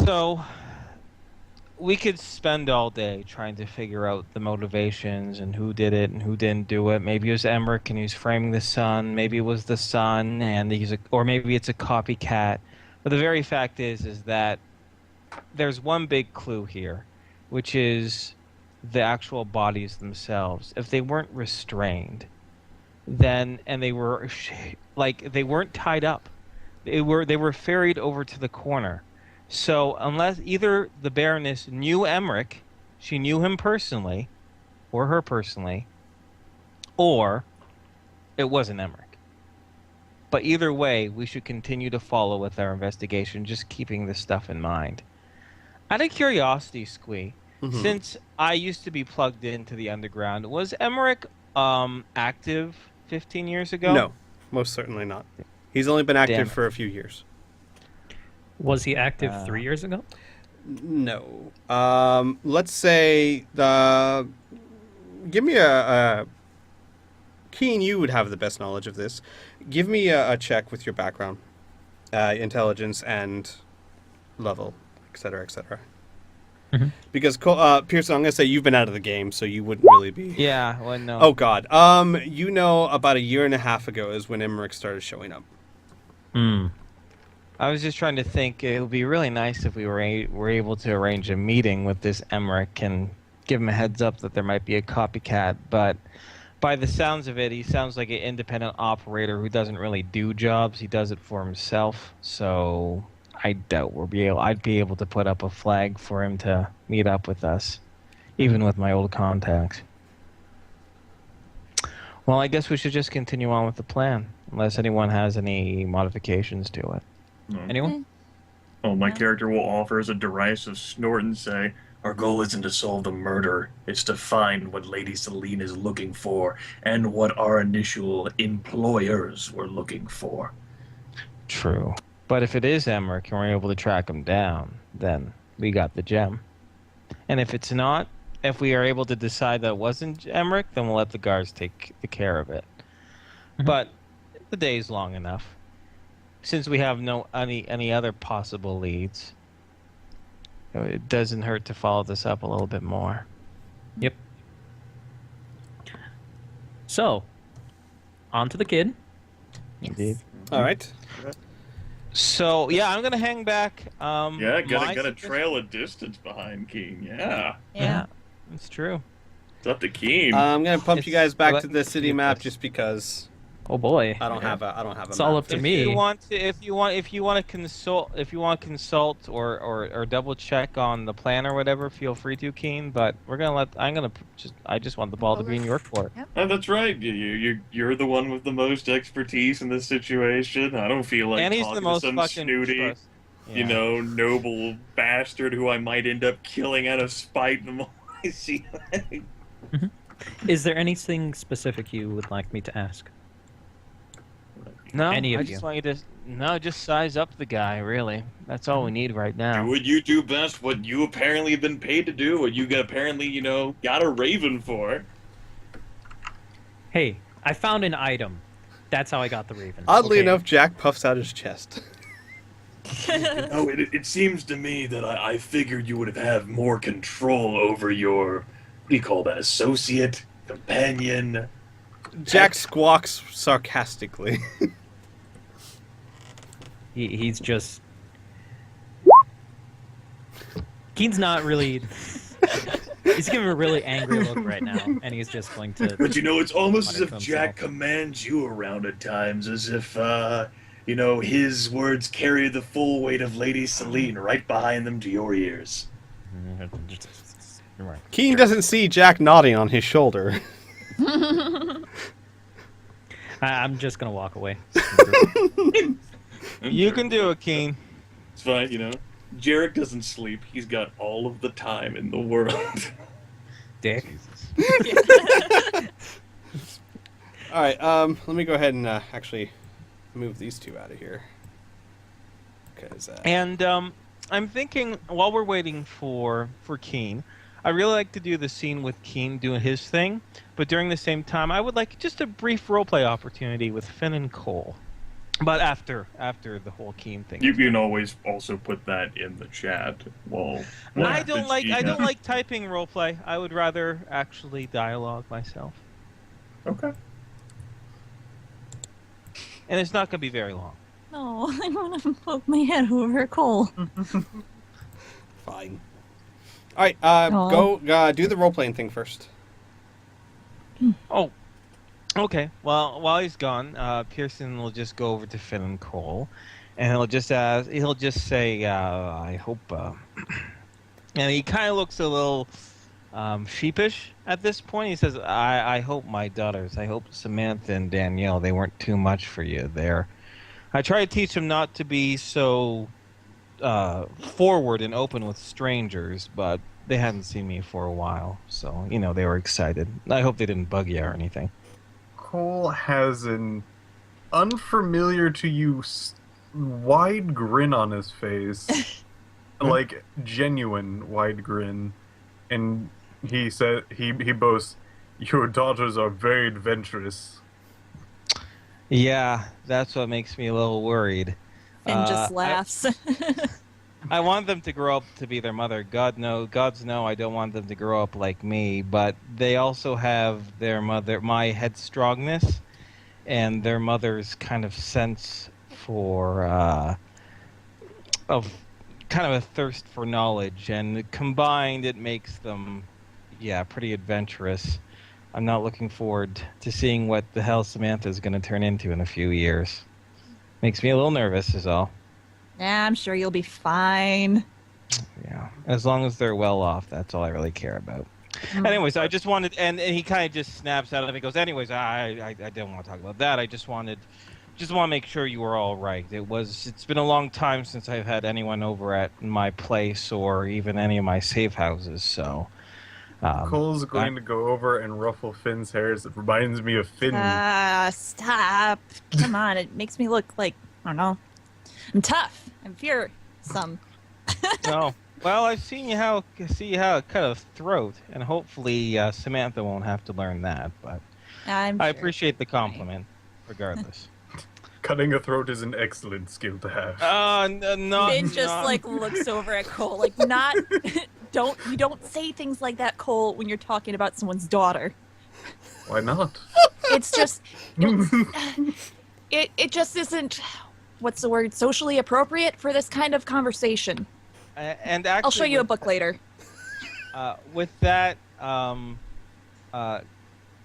So we could spend all day trying to figure out the motivations and who did it and who didn't do it. Maybe it was Emmerich and he's framing the sun. Maybe it was the sun and or maybe it's a copycat. But the very fact is that there's one big clue here, which is the actual bodies themselves. If they weren't restrained, then and they were like they weren't tied up. They were ferried over to the corner. So unless either the Baroness knew Emmerich, she knew him personally, or her personally, or it wasn't Emmerich. But either way, we should continue to follow with our investigation, just keeping this stuff in mind. Out of curiosity, Squee, since I used to be plugged into the underground, was Emmerich active 15 years ago? No, most certainly not. He's only been active Damn. for a few years. Was he active 3 years ago? No. Let's say give me a Keen, you would have the best knowledge of this. Give me a check with your background, intelligence and level, etc., etc. Because Pearson, I'm gonna say you've been out of the game, so you wouldn't really be. Yeah, well, no. Oh God. You know, about a year and a half ago is when Emmerich started showing up. I was just trying to think it would be really nice if we were able to arrange a meeting with this Emmerich and give him a heads up that there might be a copycat, but by the sounds of it, he sounds like an independent operator who doesn't really do jobs. He does it for himself, so I doubt I'd be able to put up a flag for him to meet up with us, even with my old contacts. Well, I guess we should just continue on with the plan, unless anyone has any modifications to it. Anyone? Oh, my character will offer as a derisive snort and say, "Our goal isn't to solve the murder, it's to find what Lady Celine is looking for, and what our initial employers were looking for." True. But if it is Emmerich and we're able to track him down, then we got the gem. And if it's not, if we are able to decide that it wasn't Emmerich, then we'll let the guards take the care of it. But the day's long enough. Since we have any other possible leads, it doesn't hurt to follow this up a little bit more. Yep. So, on to the kid. Indeed. All right. So yeah, I'm gonna hang back. Yeah, gotta suggestion- trail a distance behind Keen. Yeah, Yeah, it's true. it's up to Keen. I'm gonna pump you guys back Well, to the city yes. map just because Oh boy. I don't have a. It's all map. up to If me. you want to consult or double check on the plan or whatever, feel free to, Keen. But I just want the ball to be in your court. Yep. Oh, that's right. You're the one with the most expertise in this situation. I don't feel like And he's talking the most to some fucking snooty, trust. you Yeah. know, noble bastard who I might end up killing out of spite the more I see. Is there anything specific you would like me to ask? No, Any of I you. just want you to just size up the guy. Really, that's all we need right Do now. what you do best, what you apparently have been paid to do, what you apparently, got a raven for. Hey, I found an item. That's how I got the raven. Oddly okay? enough, Jack puffs out his chest. Oh, it seems to me that I figured you would have more control over your, what do you call that, associate, companion? Jack squawks sarcastically. He's just. Keen's not really. He's giving a really angry look right now, and he's just going to. But it's almost as mutter if to Jack himself. commands you around at times, as if, his words carry the full weight of Lady Celine right behind them to your ears. Keen doesn't see Jack nodding on his shoulder. I'm just gonna walk away. You can do it, Keen. It's fine, Jarek doesn't sleep. He's got all of the time in the world. Dick. All right. Let me go ahead and actually move these two out of here. Because. And I'm thinking while we're waiting for Keen, I really like to do the scene with Keen doing his thing, but during the same time, I would like just a brief roleplay opportunity with Finn and Cole. But after the whole Keen thing. You can always also put that in the chat. Well, what I did don't like she I don't have? like typing roleplay. I would rather actually dialogue myself. Okay. And it's not going to be very long. No, I want to poke my head over Cole. Fine. All right, Aw. go do the role playing thing first. Oh, okay. Well, while he's gone, Pearson will just go over to Finn and Cole, and he'll just say, "I hope." And he kind of looks a little sheepish at this point. He says, "I hope my daughters. I hope Samantha and Danielle. They weren't too much for you. I try to teach them not to be so forward and open with strangers, but they hadn't seen me for a while, so they were excited. I hope they didn't bug you or anything." Cole has an unfamiliar to you wide grin on his face. Like, genuine wide grin. And he said, he boasts, "Your daughters are very adventurous." Yeah, that's what makes me a little worried. Finn just laughs. I want them to grow up to be their mother. Gods know I don't want them to grow up like me, but they also have their mother, my headstrongness, and their mother's kind of sense for, of kind of a thirst for knowledge, and combined it makes them, pretty adventurous. I'm not looking forward to seeing what the hell Samantha's going to turn into in a few years. Makes me a little nervous is all. Nah, I'm sure you'll be fine. Yeah, as long as they're well off, that's all I really care about. Anyways, I just wanted, and he kind of just snaps out of it. He goes, "Anyways, I didn't want to talk about that. I just want to make sure you were all right. It's been a long time since I've had anyone over at my place or even any of my safe houses. So Cole's going to go over and ruffle Finn's hair. It reminds me of Finn. Stop. Come on, it makes me look like, I don't know. I'm tough. I'm fearsome. no. Well, I see how it cut a throat, and hopefully Samantha won't have to learn that. But I sure. appreciate the compliment, regardless. Cutting a throat is an excellent skill to have. No. Finn just looks over at Cole, like not. You don't say things like that, Cole, when you're talking about someone's daughter. Why not? It's just it just isn't. What's the word? Socially appropriate for this kind of conversation. And actually, I'll show you a book later. With that,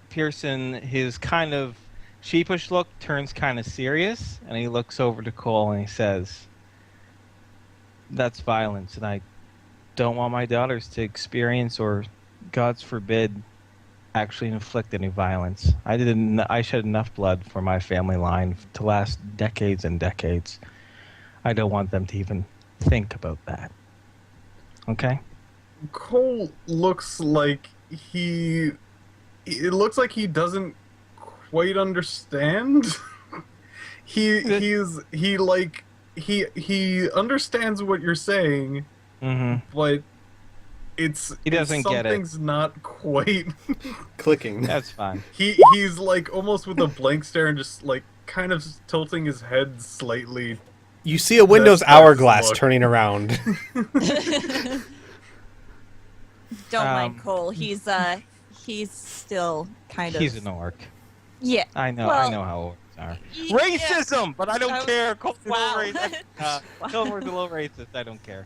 Pearson, his kind of sheepish look turns kind of serious, and he looks over to Cole and he says, "That's violence, and I don't want my daughters to experience, or, God's forbid, actually inflict any violence. I shed enough blood for my family line to last decades and decades. I don't want them to even think about that." Okay? Cole looks like it looks like he doesn't quite understand. he understands what you're saying, but he doesn't get it. Something's not quite Clicking. That's fine. He's like almost with a blank stare and just like kind of tilting his head slightly. You see a Windows That's hourglass look. turning around. Don't mind Cole. He's still kind of. He's an orc. Yeah. I know how orcs are. Yeah. Racism, but I don't Oh, care. Cole's a wow. little racist. Cole's a little racist. I don't care.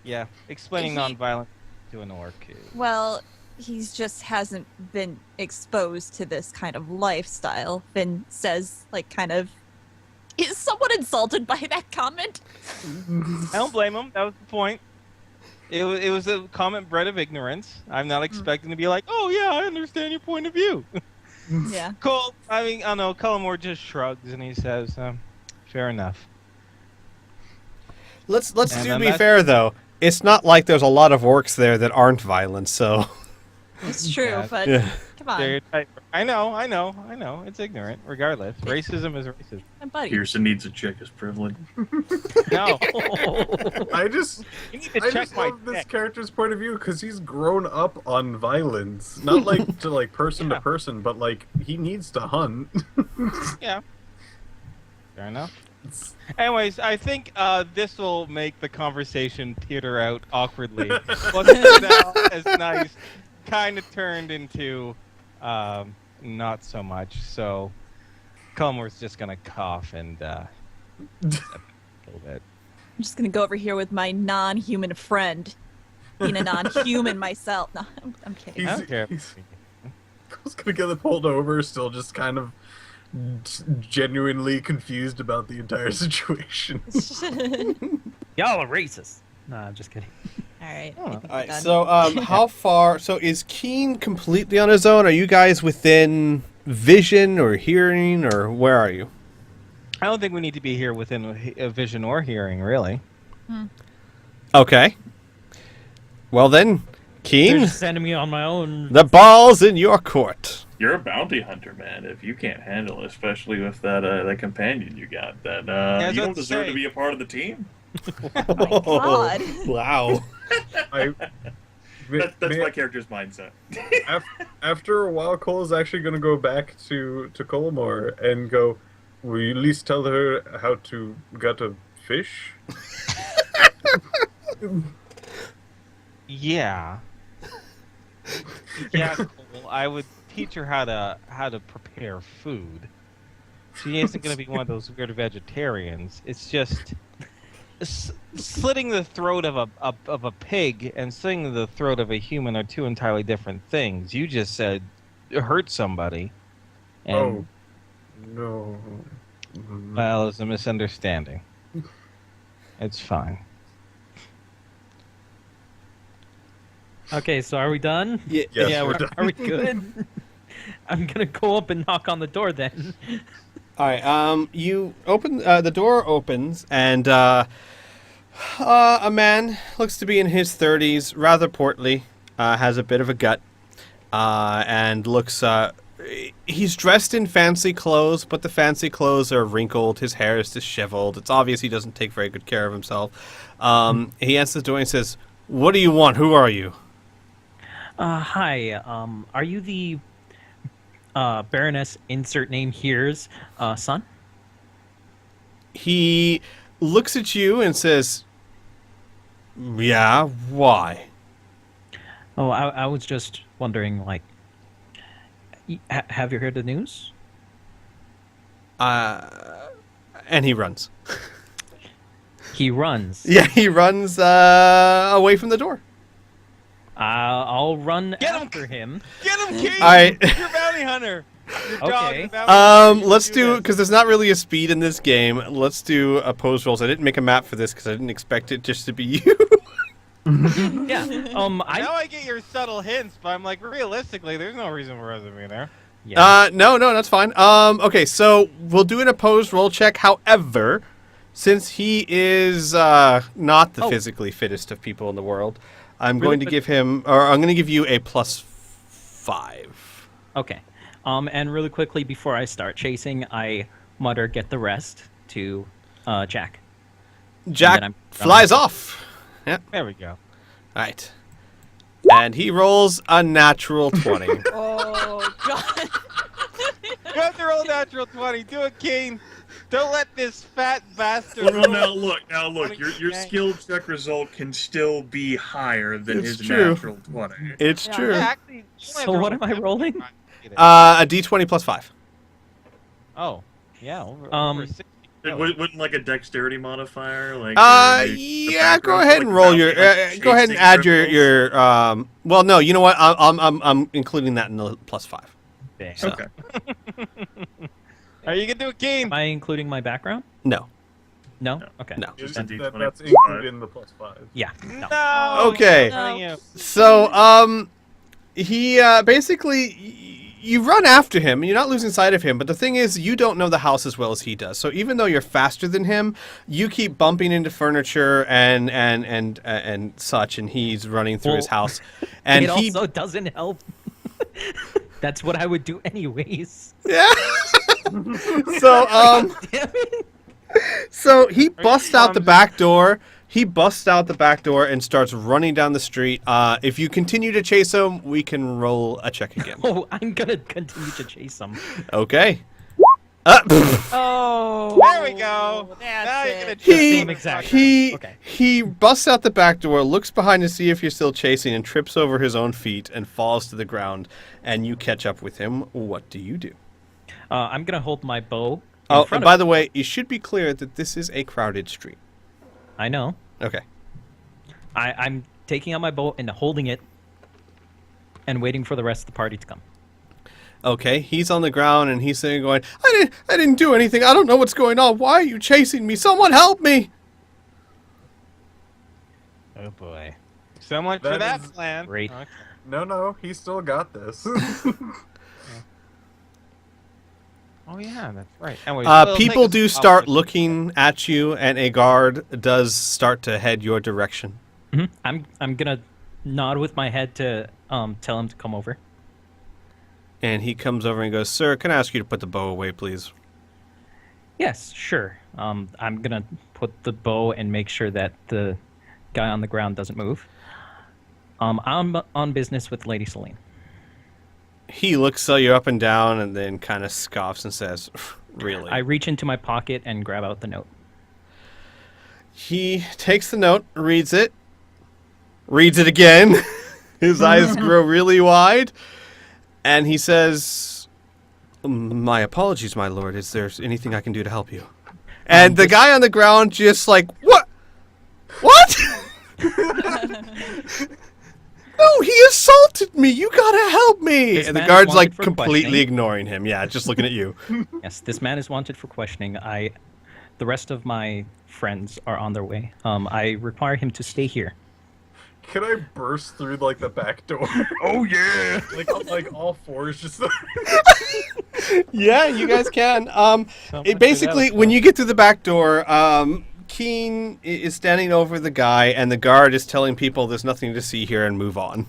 Yeah, explaining nonviolence to an orc. Well, he's just hasn't been exposed to this kind of lifestyle. Finn says, is someone insulted by that comment? I don't blame him. That was the point. It was a comment bred of ignorance. I'm not expecting to be like, "Oh yeah, I understand your point of view." Yeah. Cole, I don't know. Cullimore just shrugs and he says, "Fair enough." Let's And be fair though. It's not like there's a lot of orcs there that aren't violent, so. It's true, Yeah. but Yeah. come on, Stereotype. I know. It's ignorant, regardless. Racism is racist. my buddy. Pearson needs to check his privilege. No. I just You need to I check just my love this dick. character's point of view because he's grown up on violence, not person Yeah. to person, but like he needs to hunt. Yeah. Fair enough. Anyways, I think this will make the conversation peter out awkwardly. What started out as nice kind of turned into not so much. So Culmer's just gonna cough and a little bit. I'm just gonna go over here with my non-human friend, being a non-human myself. No, I'm kidding. I don't care. Cole's gonna get pulled over, still just kind of genuinely confused about the entire situation. Y'all are racist. No, I'm just kidding. All right. Oh. I think All I'm right. done. So, how far? So, is Keen completely on his own? Are you guys within vision or hearing, or where are you? I don't think we need to be here within a vision or hearing, really. Okay. Well then, They're Keen, just sending me on my own. the ball's in your court. You're a bounty hunter, man. If you can't handle it, especially with that companion you got, then I was you about don't to deserve say. to be a part of the team. Oh my God. Wow. I, That's may- my character's mindset. After a while, Cole is actually going to go back to Colmore and go, will you at least tell her how to gut a fish? Yeah. Yeah, Cole, I would teach her how to prepare food. She isn't going to be one of those weird vegetarians. It's just slitting the throat of a pig and slitting the throat of a human are two entirely different things. You just said hurt somebody. And, Oh, no. well, it's a misunderstanding. It's fine. Okay, so are we done? Yeah. Yes, yeah, we're we're- done. Are we good? I'm gonna go up and knock on the door then. All right. You open the door opens, and a man looks to be in his 30s, rather portly, has a bit of a gut, and looks. He's dressed in fancy clothes, but the fancy clothes are wrinkled. His hair is disheveled. It's obvious he doesn't take very good care of himself. He answers the door and says, "What do you want? Who are you?" Hi. Are you the Baroness insert name here's son? He looks at you and says, "Yeah, why?" Oh, I was just wondering, like, have you heard the news? And he runs. He runs. Yeah, he runs away from the door. I'll run Get him! after him. Get him, King! All right. You're a bounty hunter. Your dog Okay. is a bounty hunter. Let's You do, this. because there's not really a speed in this game. Let's do opposed rolls. I didn't make a map for this because I didn't expect it just to be you. Yeah. Now I. I get your subtle hints, but I'm like, realistically, there's no reason for us to be there. Yeah. No, that's fine. Okay, so we'll do an opposed roll check. However, since he is not the Oh. physically fittest of people in the world, I'm Really going to quick- give him, or I'm going to give you a +5. Okay. And really quickly before I start chasing, I mutter, "Get the rest" to Jack. Jack I'm flies off. Yep. There we go. All right. And he rolls a natural 20. Oh God. You have to roll natural 20. Do it, King. Don't let this fat bastard. Well, roll. now look. Your skill check result can still be higher than It's his true. natural 20. It's Yeah. true. Yeah, actually, you only have So to what roll am I 50 rolling? to get it. A D20 +5. Oh, yeah. Over, Um, over 60. It wouldn't like a dexterity modifier, like. Yeah. background Go for, add like, and roll your. bounty, like, Go ahead and chasing add your criminals? Well, no. You know what? I'm including that in the +5. Dang. So, Okay. Are you gonna do it, King? Am I including my background? No. No. No. Okay. No. Just a D20 That's +5. included in the +5. Yeah. No. No. Okay. I'm telling you. So, he you run after him, and you're not losing sight of him. But the thing is, you don't know the house as well as he does. So even though you're faster than him, you keep bumping into furniture and such, and he's running through his Well, house. And it he, also doesn't help. That's what I would do anyways. yeah. So Damn it. So he busts out the clumsy? back door. He busts out the back door and starts running down the street. If you continue to chase him, we can roll a check again. Oh, I'm gonna continue to chase him. Okay. Oh, there we go. Now you're gonna He Same exact. he Okay. he busts out the back door, looks behind to see if you're still chasing, and trips over his own feet and falls to the ground. And you catch up with him. What do you do? I'm gonna hold my bow. Oh, front and of by the way, you should be clear that this is a crowded street. I know. Okay. I'm taking out my bow and holding it, and waiting for the rest of the party to come. Okay, he's on the ground and he's sitting going, I didn't do anything. I don't know what's going on. Why are you chasing me? Someone help me! Oh boy. So much for That that is plan. great. Okay. No, he still got this. Oh yeah, that's right. Anyways, we'll People take do us start off looking at you, and a guard does start to head your direction. I'm gonna nod with my head to tell him to come over. And he comes over and goes, Sir, can I ask you to put the bow away, please? Yes, sure. I'm gonna put the bow and make sure that the guy on the ground doesn't move. I'm on business with Lady Celine. He looks you up and down and then kind of scoffs and says, Really? I reach into my pocket and grab out the note. He takes the note, reads it again. His eyes grow really wide. And he says, My apologies, my lord. Is there anything I can do to help you? And the guy on the ground just like, What? What? No, he assaulted me. You gotta help me. This And the man is guard's wanted like for completely questioning. ignoring him. Yeah, just looking at you. Yes, this man is wanted for questioning. The rest of my friends are on their way. I require him to stay here. Can I burst through like the back door? Oh yeah. like all fours just. Yeah, you guys can. much Basically, for that, when so. you get through the back door, Keen is standing over the guy, and the guard is telling people there's nothing to see here and move on.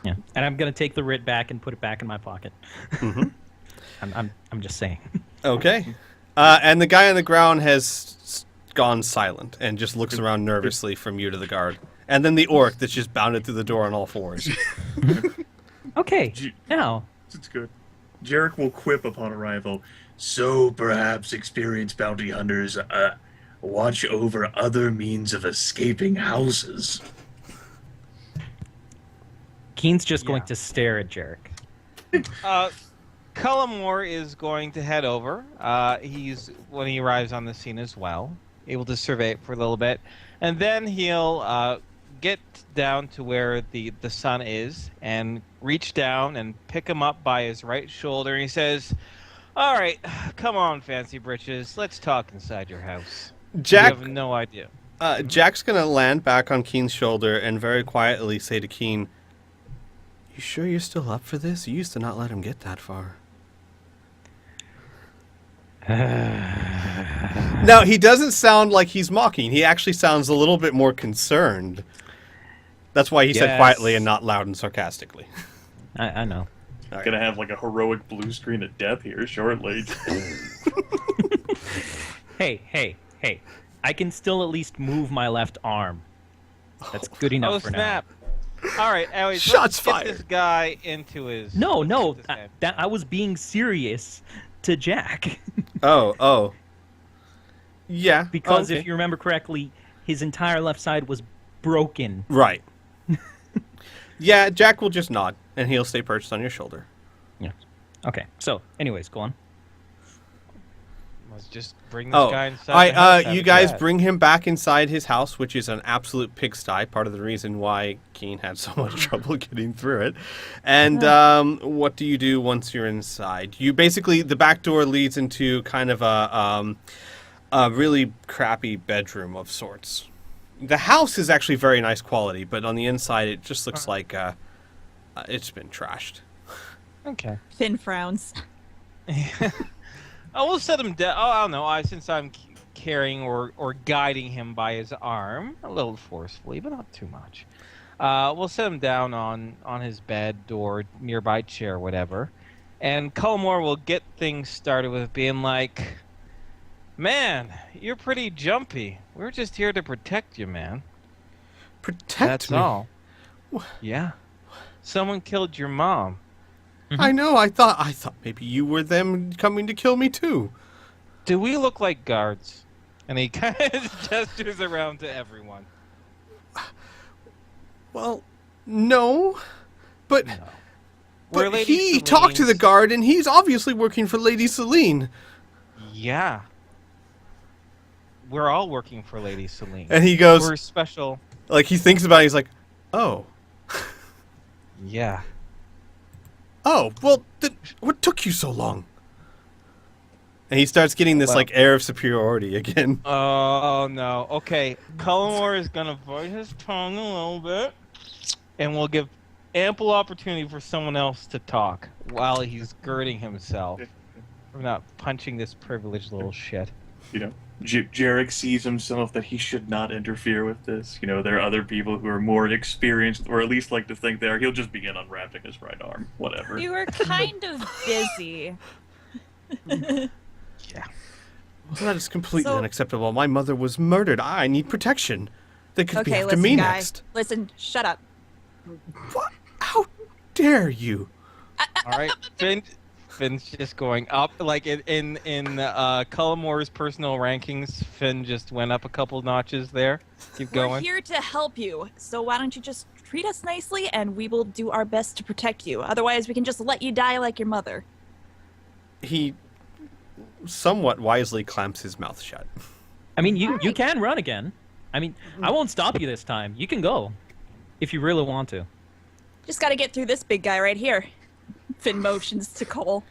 Yeah, and I'm gonna take the writ back and put it back in my pocket. I'm just saying. Okay. And the guy on the ground has gone silent and just looks around nervously from you to the guard. And then the orc that's just bounded through the door on all fours. Okay, Gee. now It's good. Jarek will quip upon arrival. So perhaps experienced bounty hunters watch over other means of escaping houses. Keen's just going Yeah. to stare at Jarek. Cullimore is going to head over. He's when he arrives on the scene as well, able to survey it for a little bit, and then he'll get down to where the sun is and reach down and pick him up by his right shoulder. And he says, "All right, come on, fancy britches. Let's talk inside your house. Jack, You have no idea." Jack's going to land back on Keen's shoulder and very quietly say to Keen, You sure you're still up for this? You used to not let him get that far. Now, he doesn't sound like he's mocking. He actually sounds a little bit more concerned. That's why he said Yes. quietly and not loud and sarcastically. I know. All right. Gonna have like a heroic blue screen of death here shortly. Hey. I can still at least move my left arm. That's good enough Oh for snap! All right, anyways, Shots let's get fired. this guy into his. now. No, into his head. that I was being serious to Jack. Oh. Yeah. Because okay. if you remember correctly, his entire left side was broken. Right. Yeah, Jack will just nod, and he'll stay perched on your shoulder. Yeah. Okay. So, anyways, go on. Let's just bring this Oh, guy inside. the house, have you a guys chat. bring him back inside his house, which is an absolute pigsty. Part of the reason why Keen had so much trouble getting through it. And what do you do once you're inside? You basically the back door leads into kind of a really crappy bedroom of sorts. The house is actually very nice quality, but on the inside it just looks like it's been trashed. Okay. Finn frowns. I will set him down. Oh, I don't know. Since I'm carrying or guiding him by his arm, a little forcefully, but not too much. We'll set him down on his bed or nearby chair, whatever. And Cullimore will get things started with being like, "Man, you're pretty jumpy. We're just here to protect you, man. Protect That's me. all. Yeah. Someone killed your mom. I know. I thought maybe you were them coming to kill me too. Do we look like guards? And he kind of gestures around to everyone. Well, no, but No. We're Lady he talked to the Celine's- guard, and he's obviously working for Lady Celine. Yeah. We're all working for Lady Celine. And he goes, We're special. like he thinks about it. He's like, oh, Yeah. oh, well, what took you so long? And he starts getting this Well- like air of superiority again. Oh no. Okay. Cullimore is gonna bite his tongue a little bit, and we'll give ample opportunity for someone else to talk while he's girding himself. We're not punching this privileged little shit. You know, Jarek sees himself that he should not interfere with this. You know, there are other people who are more experienced, or at least like to think they are. He'll just begin unwrapping his right arm. Whatever. You were kind of busy. Yeah. Well, that is completely So- unacceptable. My mother was murdered. I need protection. They could be Okay, after listen, me guy. next. Listen, shut up. What? How dare you? All right. Finn's just going up, like in Cullimore's personal rankings. Finn just went up a couple notches there. Keep We're going. here to help you, so why don't you just treat us nicely, and we will do our best to protect you. Otherwise, we can just let you die like your mother. He somewhat wisely clamps his mouth shut. I mean, you Alright. can run again. I mean, I won't stop you this time. You can go, if you really want to. Just got to get through this big guy right here. Finn motions to Cole.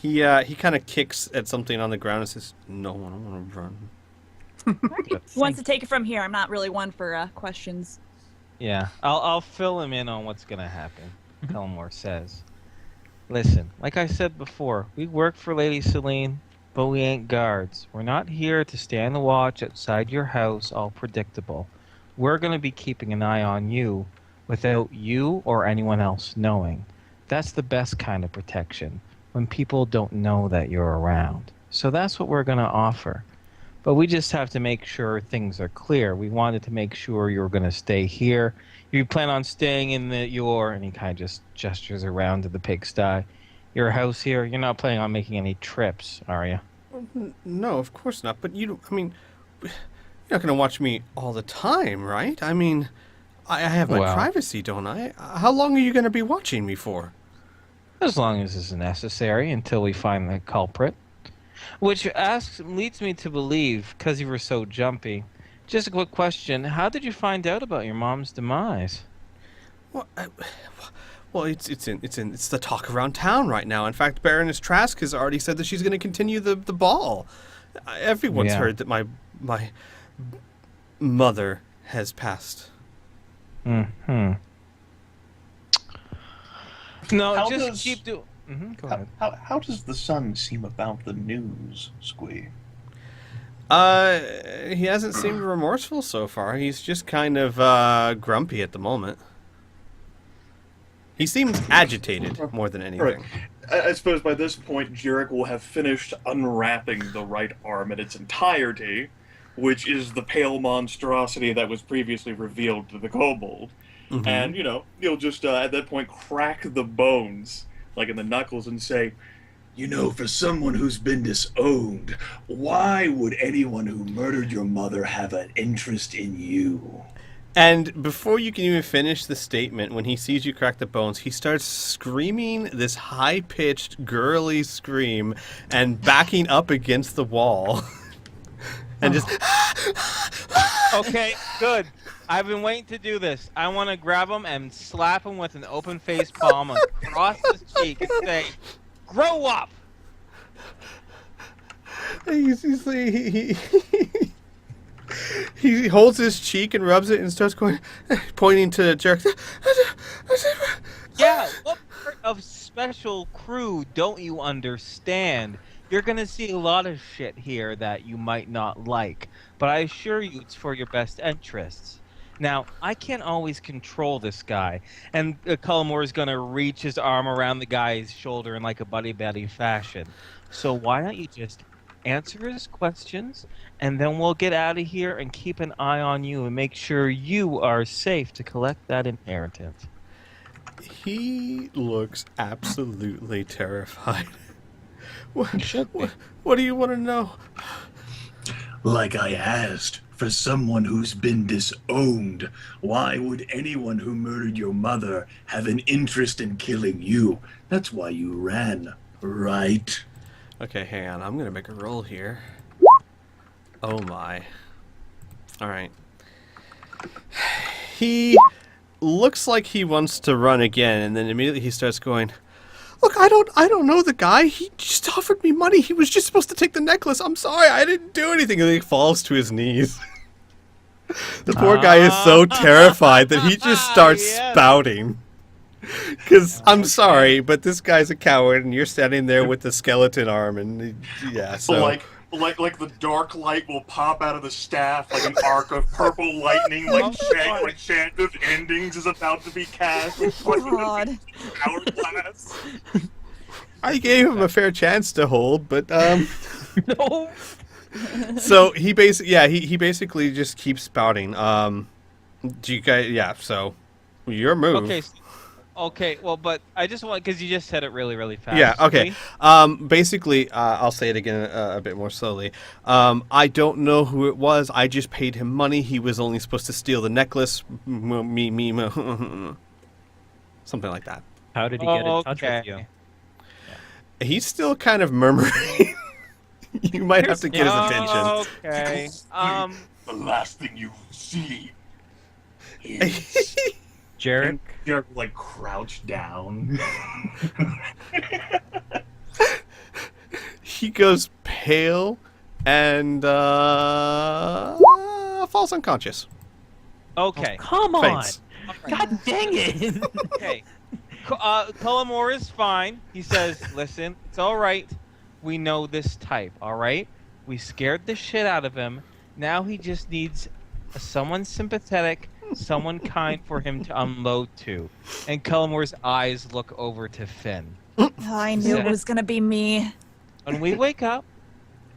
He kind of kicks at something on the ground and says, "No, I don't want to run." Who wants to take it from here? I'm not really one for questions. Yeah, I'll fill him in on what's gonna happen. Cullimore says, "Listen, like I said before, we work for Lady Celine, but we ain't guards. We're not here to stand the watch outside your house, all predictable. We're gonna be keeping an eye on you, without you or anyone else knowing. That's the best kind of protection, when people don't know that you're around. So that's what we're gonna offer." But we just have to make sure things are clear. We wanted to make sure you were going to stay here. You plan on staying in and he kind of just gestures around to the pigsty. Your house here, you're not planning on making any trips, are you? No, of course not. But you're not going to watch me all the time, right? I mean, I have my Well- privacy, don't I? How long are you going to be watching me for? As long as it's necessary until we find the culprit. Which leads me to believe, because you were so jumpy, just a quick question, how did you find out about your mom's demise? Well, it's the talk around town right now. In fact, Baroness Trask has already said that she's going to continue the ball. Everyone's Yeah. heard that my mother has passed. Hmm. No, How just does- keep doing... go ahead. How does the sun seem about the news, Squee? He hasn't seemed remorseful so far. He's just kind of grumpy at the moment. He seems agitated more than anything. I suppose by this point, Jarek will have finished unwrapping the right arm in its entirety, which is the pale monstrosity that was previously revealed to the kobold. Mhm. And, he'll just, at that point, crack the bones, like in the knuckles, and say, for someone who's been disowned, why would anyone who murdered your mother have an interest in you? And before you can even finish the statement, when he sees you crack the bones, he starts screaming this high-pitched, girly scream and backing up against the wall. And just... Okay, good. I've been waiting to do this. I want to grab him and slap him with an open face palm across his cheek and say, "Grow up!" He holds his cheek and rubs it and starts going, pointing to Jarek. Yeah, what part of special crew don't you understand? You're gonna see a lot of shit here that you might not like, but I assure you it's for your best interests. Now, I can't always control this guy, and Cullimore is gonna reach his arm around the guy's shoulder in like a buddy-buddy fashion. So why don't you just answer his questions, and then we'll get out of here and keep an eye on you and make sure you are safe to collect that inheritance. He looks absolutely terrified. What, should be. what do you want to know? Like I asked, for someone who's been disowned, why would anyone who murdered your mother have an interest in killing you? That's why you ran, right? Okay, hang on. I'm going to make a roll here. Oh my. Alright. He looks like he wants to run again, and then immediately he starts going, "Look, I don't know the guy. He just offered me money. He was just supposed to take the necklace. I'm sorry, I didn't do anything." And then he falls to his knees. The poor guy is so terrified that he just starts Yes. spouting. Because I'm sorry, but this guy's a coward, and you're standing there with the skeleton arm, and yeah, so Like the dark light will pop out of the staff like an arc of purple lightning, like chant of endings is about to be cast. God. Hourglass. I gave him a fair chance to hold, but No. so he basically just keeps spouting. Do you guys? Yeah. So your move. Okay. Well, but I just want because you just said it really, really fast. Yeah. Okay. Please? Basically, I'll say it again a bit more slowly. I don't know who it was. I just paid him money. He was only supposed to steal the necklace. Something like that. How did he get in touch with Okay. you? He's still kind of murmuring. You might have to get his attention. Okay. The last thing you see is Jarek, Derek like crouched down. He goes pale and falls unconscious. Okay. come on. Faints. God dang it. Okay. Cullimore is fine. He says, "Listen, it's all right. We know this type. All right. We scared the shit out of him. Now he just needs someone sympathetic, someone kind for him to unload to." And Cullimore's eyes look over to Finn. Oh, I knew it was gonna be me. When we wake up,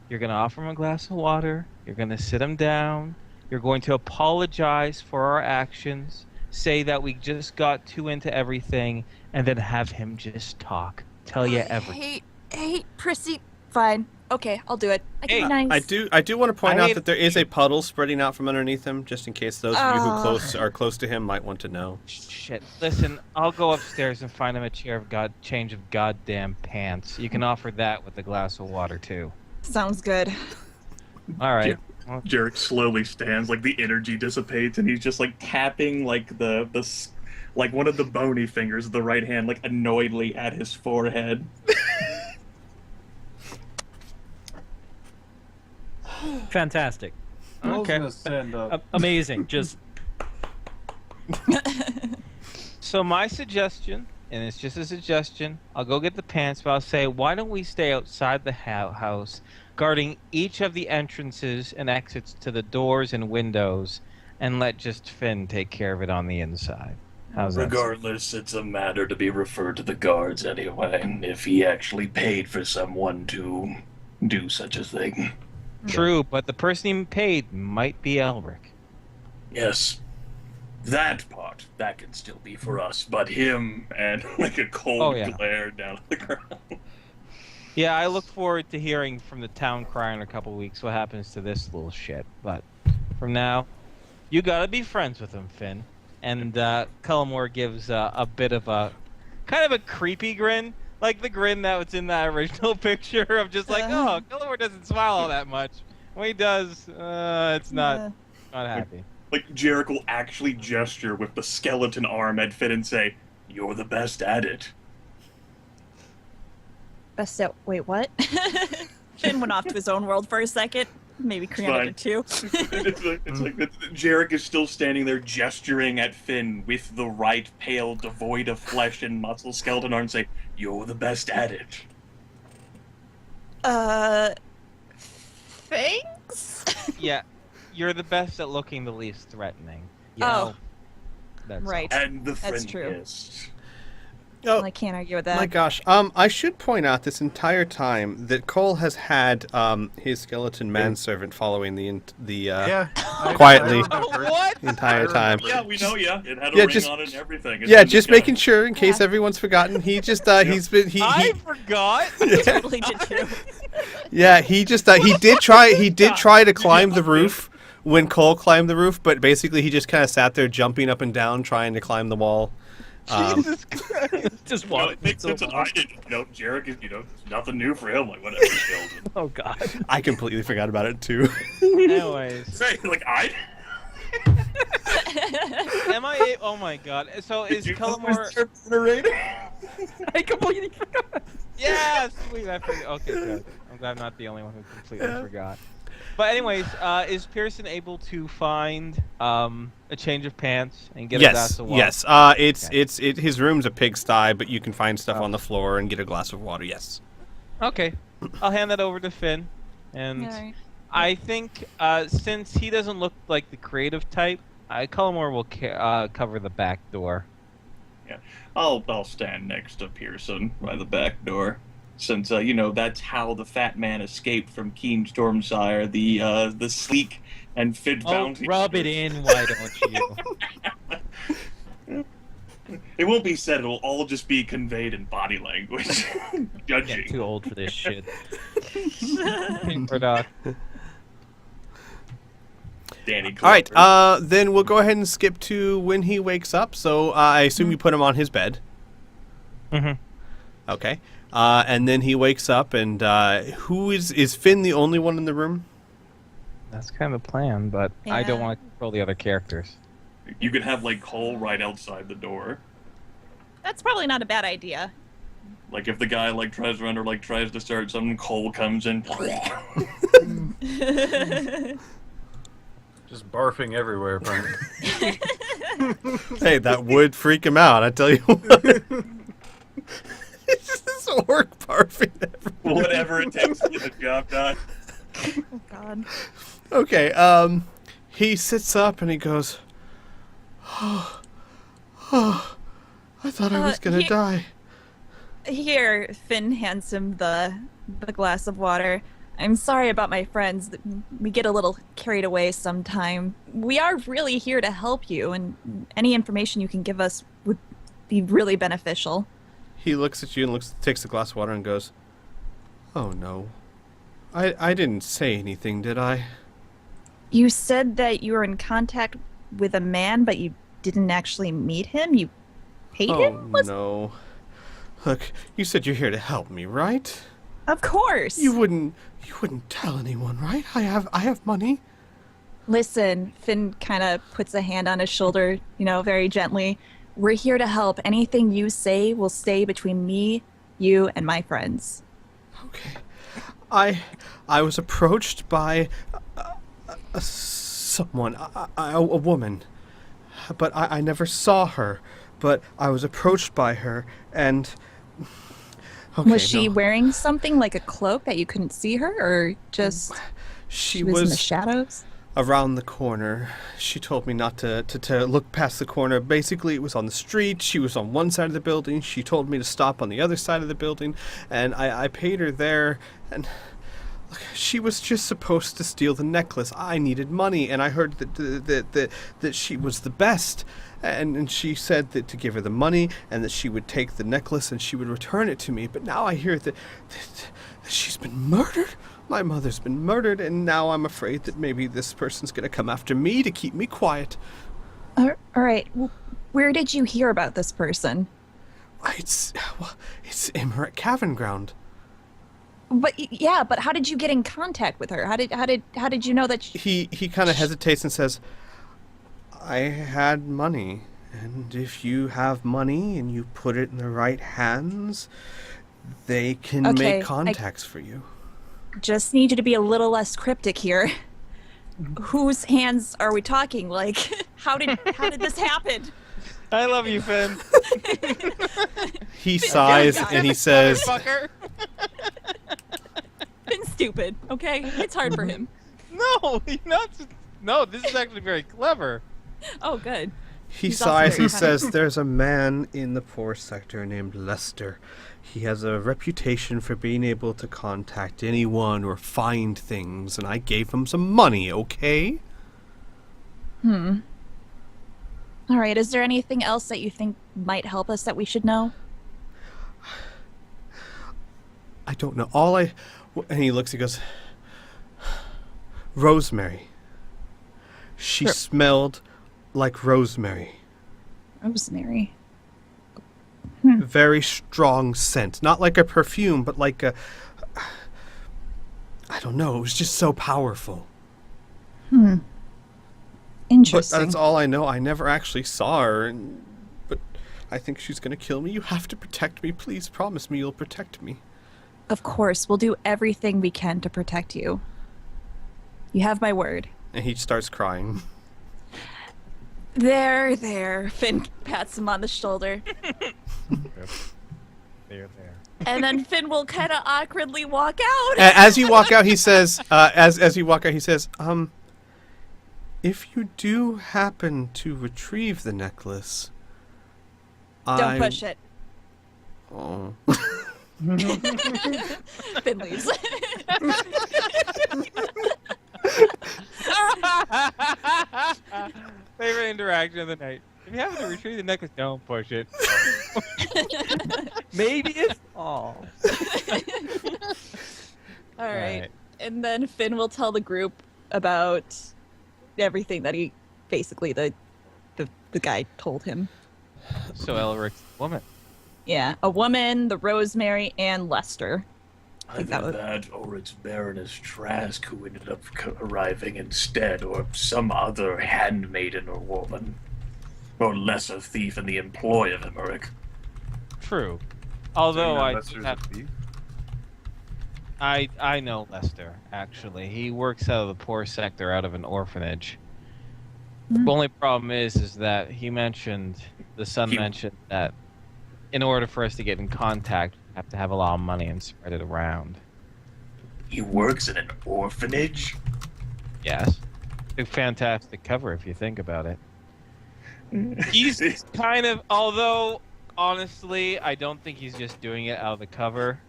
you're going to offer him a glass of water. You're going to sit him down. You're going to apologize for our actions. Say that we just got too into everything. And then have him just talk. Tell you everything. Hate Prissy. Fine. Okay, I'll do it. I can Hey, be nice. I do want to point I out hate- that there is a puddle spreading out from underneath him, just in case those of you who Oh. are close to him might want to know. Shit. Listen, I'll go upstairs and find him a chair of change of goddamn pants. You can offer that with a glass of water, too. Sounds good. All right. Well, Jarek slowly stands, like the energy dissipates, and he's just like tapping like like one of the bony fingers of the right hand, like annoyedly at his forehead. Fantastic. okay. Stand up. Amazing. Just So my suggestion, and it's just a suggestion, I'll go get the pants, but I'll say, why don't we stay outside the house, guarding each of the entrances and exits to the doors and windows, and let just Finn take care of it on the inside. How's that? Regardless, it's a matter to be referred to the guards anyway, if he actually paid for someone to do such a thing. True, but the person he paid might be Elric. Yes. That part, that can still be for us, but him and like a cold Oh, yeah. glare down at the ground. Yeah, I look forward to hearing from the town crier in a couple weeks what happens to this little shit. But from now, you gotta be friends with him, Finn. And Cullimore gives a bit of a kind of a creepy grin, like the grin that was in that original picture of just like, oh, Cullimore doesn't smile all that much. When he does, it's not happy. Like, Jarek will actually gesture with the skeleton arm at Finn and say, "You're the best at it." Best out. Wait, what? Finn went off to his own world for a second. Maybe Kriana did too. it's like Jarek is still standing there gesturing at Finn with the right, pale, devoid of flesh and muscle skeleton arm and say, "You're the best at it." Thanks? Yeah, you're the best at looking the least threatening. You Oh. know, that's Right. And the That's true. friendliest. Oh, Well, I can't argue with that. my gosh. I should point out this entire time that Cole has had his skeleton manservant following Yeah. quietly. What? the entire time. Yeah, we know. Yeah, it had a Yeah, ring just- on it and everything. It's Yeah, in just the sky. making sure in case everyone's forgotten. He just he's been I forgot. Totally did too. yeah, he just he did try to climb the roof when Cole climbed the roof, but basically he just kind of sat there jumping up and down trying to climb the wall. Jesus Christ. Just You know, walk. it makes sense that I didn't. Jarek is, it's nothing new for him. Like, whatever, skeleton. Oh God. I completely forgot about it too. Anyways, Say, like, I. oh my God. So Did is you know Cullimore? Mr. Narrator? I completely forgot. Yeah, sweet. I forgot. Okay, good. I'm glad I'm not the only one who completely forgot. But anyways, is Pearson able to find a change of pants and get a glass Yes, of water? yes. His room's a pigsty, but you can find stuff on the floor and get a glass of water. Yes. Okay, I'll hand that over to Finn, and Alright. I think since he doesn't look like the creative type, Cullimore will cover the back door. I'll stand next to Pearson by the back door, since that's how the fat man escaped from Keen Stormsire, the sleek and fit Oh, bounty. rub it in, why don't you? It won't be said. It'll all just be conveyed in body language. Getting Judging. too old for this shit. But, Danny. All right. Glover. Then we'll go ahead and skip to when he wakes up. So I assume you put him on his bed. Mhm. Okay. And then he wakes up, and who is Finn the only one in the room? That's kind of the plan, but I don't Yeah. want to control the other characters. You could have like Cole right outside the door. That's probably not a bad idea. Like if the guy like tries to run or like tries to start something, Cole comes in. Just barfing everywhere, apparently. Hey, that would freak him out. I tell you what. It's just this orc barfing everywhere. Whatever it takes to get the job done. Oh God. Okay. He sits up and he goes, "Oh, I thought I was gonna he- die." Here, Finn hands him the glass of water. I'm sorry about my friends. We get a little carried away sometime. We are really here to help you, and any information you can give us would be really beneficial. He looks at you and takes the glass of water and goes, "Oh no, I didn't say anything, did I?" You said that you were in contact with a man, but you didn't actually meet him? You hate Oh him? no. Look, you said you're here to help me, right? Of course. You wouldn't tell anyone, right? I have money. Listen, Finn kind of puts a hand on his shoulder, very gently. We're here to help. Anything you say will stay between me, you, and my friends. Okay. I was approached by someone, a woman, but I never saw her. But I was approached by her, and okay, Was she no. wearing something like a cloak that you couldn't see her, or just She was in the was shadows? around the corner. She told me not to look past the corner. Basically, it was on the street. She was on one side of the building. She told me to stop on the other side of the building, and I paid her there. And look, she was just supposed to steal the necklace. I needed money, and I heard that she was the best. And she said that to give her the money, and that she would take the necklace and she would return it to me. But now I hear that she's been murdered. My mother's been murdered, and now I'm afraid that maybe this person's gonna come after me to keep me quiet. All right. Where did you hear about this person? It's Imrit Cavern Ground. But yeah, but how did you get in contact with her? How did you know that? He kind of hesitates and says, "I had money, and if you have money and you put it in the right hands, they can Okay, make contacts for you." Just need you to be a little less cryptic here. Whose hands are we talking? Like, how did this happen? I love you, Finn. He sighs and he says, Motherfucker. Been stupid. Okay, it's hard for him. No, you're not. No, this is actually very clever. Oh, good. He He's also sighs. very He says, "There's a man in the poor sector named Lester. He has a reputation for being able to contact anyone or find things, and I gave him some money, okay?" All right. Is there anything else that you think might help us that we should know? I don't know. And he looks, he goes, "Rosemary. She Sure. smelled like rosemary. Rosemary. Very strong scent. Not like a perfume, but like a... I don't know. It was just so powerful. But Interesting. that's all I know. I never actually saw her. But I think she's going to kill me. You have to protect me. Please promise me you'll protect me." Of course, we'll do everything we can to protect you. You have my word. And he starts crying. There. Finn pats him on the shoulder. There. And then Finn will kind of awkwardly walk out. As you walk out, he says, as you walk out, he says, "If you do happen to retrieve the necklace, Don't push it. Oh. Finn leaves. Favorite interaction of the night. If you happen to retrieve the necklace, don't push it. Maybe it's all. All right. And then Finn will tell the group about everything that he basically the guy told him. So Elric's a woman. Yeah, a woman, the Rosemary, and Lester. Either that, or it's Baroness Trask who ended up arriving instead, or some other handmaiden or woman. Or lesser thief in the employ of Emmerich. True. Although I Lester's a thief? I know Lester, actually. He works out of the poor sector out of an orphanage. The only problem is that the son mentioned that in order for us to get in contact, we have to have a lot of money and spread it around. He works in an orphanage? Yes. A fantastic cover if you think about it. He's kind of, although honestly, I don't think he's just doing it out of the cover.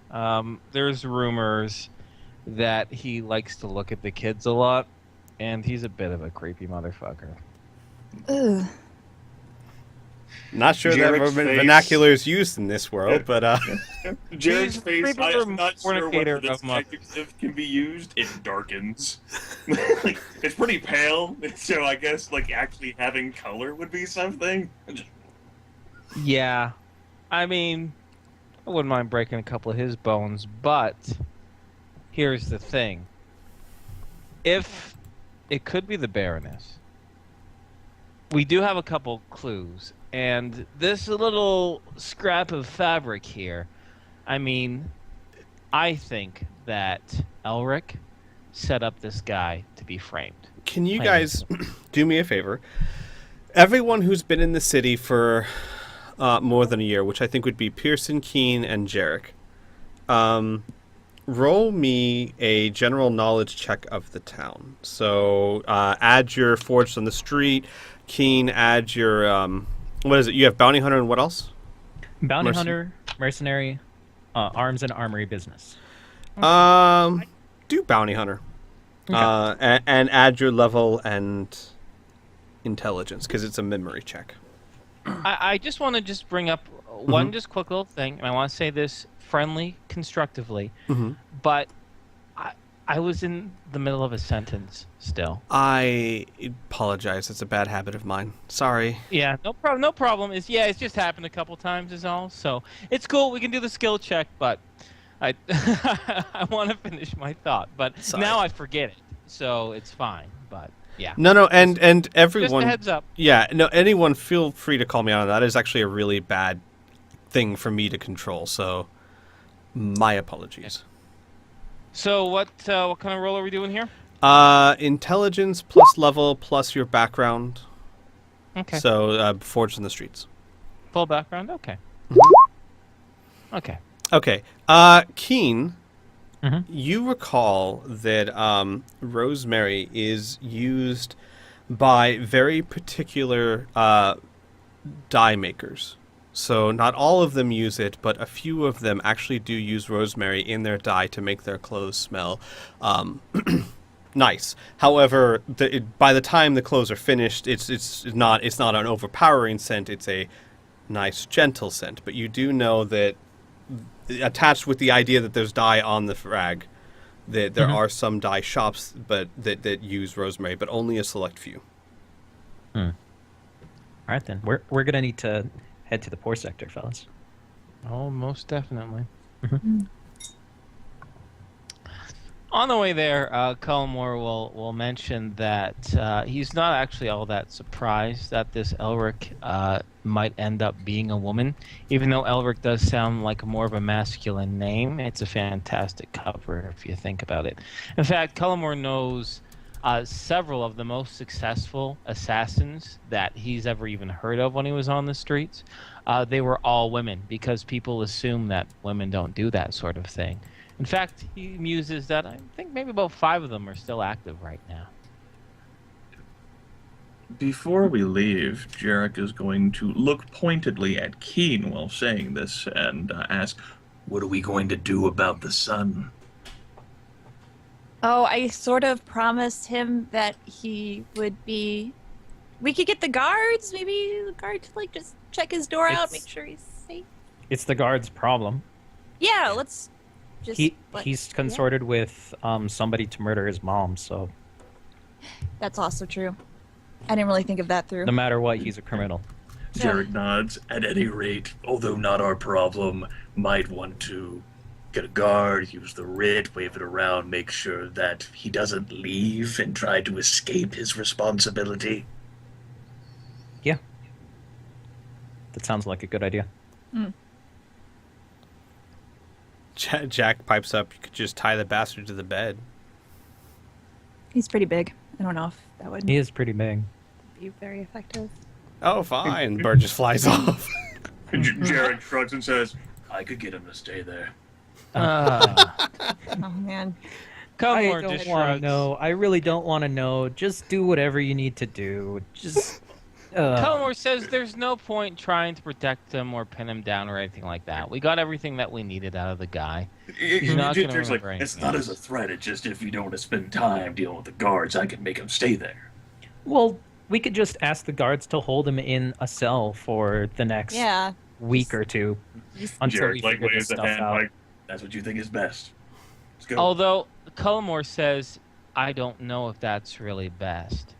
There's rumors that he likes to look at the kids a lot, and he's a bit of a creepy motherfucker. Ugh. Not sure Jared's that face. vernacular is used in this world, but Jared's He's face, creepy I'm not sure fornicator whether this of my- adjective can be used. It darkens. Like, it's pretty pale, so I guess like actually having color would be something. Yeah. I mean, I wouldn't mind breaking a couple of his bones, but here's the thing. If it could be the Baroness, we do have a couple clues, and this little scrap of fabric here, I mean, I think that Elric set up this guy to be framed. can you I guys do me a favor? Everyone who's been in the city for more than a year, which I think would be Pearson, Keen, and Jarek, roll me a general knowledge check of the town. So add your Forged on the Street. Keen, add your what is it? You have Bounty Hunter and what else? Bounty Mercen- hunter, mercenary, arms and armory business. Do Bounty Hunter. Okay. And add your level and intelligence because it's a memory check. I just want to bring up one just quick little thing, and I want to say this friendly, constructively, but I was in the middle of a sentence still. I apologize. It's a bad habit of mine. Sorry. Yeah, no problem. No problem. It's just happened a couple times is all. So it's cool. We can do the skill check, but I I want to finish my thought. But Sorry. now I forget it, so it's fine. But yeah, No, and everyone. just a heads up. Yeah, no, anyone feel free to call me on that. Is actually a really bad thing for me to control. So, my apologies. So what kind of role are we doing here? Intelligence plus level plus your background. Okay. So, Forged in the Streets. Full background. Okay. Okay. Okay. Keen, you recall that Rosemary is used by very particular dye makers. So not all of them use it, but a few of them actually do use rosemary in their dye to make their clothes smell nice. However, by the time the clothes are finished, it's not an overpowering scent. It's a nice, gentle scent. But you do know that attached with the idea that there's dye on the rag, that there are some dye shops, but that use rosemary, but only a select few. All right, then. We're going to need to head to the poor sector, fellas. Oh, most definitely. On the way there, Cullimore will mention that he's not actually all that surprised that this Elric might end up being a woman. Even though Elric does sound like more of a masculine name, it's a fantastic cover if you think about it. In fact, Cullimore knows several of the most successful assassins that he's ever even heard of when he was on the streets. They were all women because people assume that women don't do that sort of thing. In fact, he muses that I think maybe about 5 of them are still active right now. Before we leave, Jarek is going to look pointedly at Keen while saying this and ask, "What are we going to do about the sun?" Oh, I sort of promised him that he would be. We could get the guards, maybe the guard to like just check his door out, make sure he's safe. It's the guard's problem. Yeah, let's just. He's consorted with somebody to murder his mom, so That's also true. I didn't really think of that through. no matter what, he's a criminal. Jarek nods. At any rate, although not our problem, might want to get a guard, use the writ, wave it around, make sure that he doesn't leave and try to escape his responsibility. Yeah. That sounds like a good idea. Jack pipes up, you could just tie the bastard to the bed. He's pretty big. I don't know if that would He is pretty big. be very effective. Oh, fine. Bird just flies off. Jarek shrugs and says, "I could get him to stay there." Oh man. Cullimore I don't just want to shrugs. know. I really don't want to know. Just do whatever you need to do. Just. Cullimore says there's no point trying to protect him or pin him down or anything like that. We got everything that we needed out of the guy. He's not going to Jarek's like, remember "It's anything not as a else." threat, it's just if you don't want to spend time dealing with the guards, I can make him stay there." Well, we could just ask the guards to hold him in a cell for the next Yeah. week or two until we Jarek like figure this waves the stuff hand out. like, "That's what you think is best. Let's go." Although Cullimore says, I don't know if that's really best.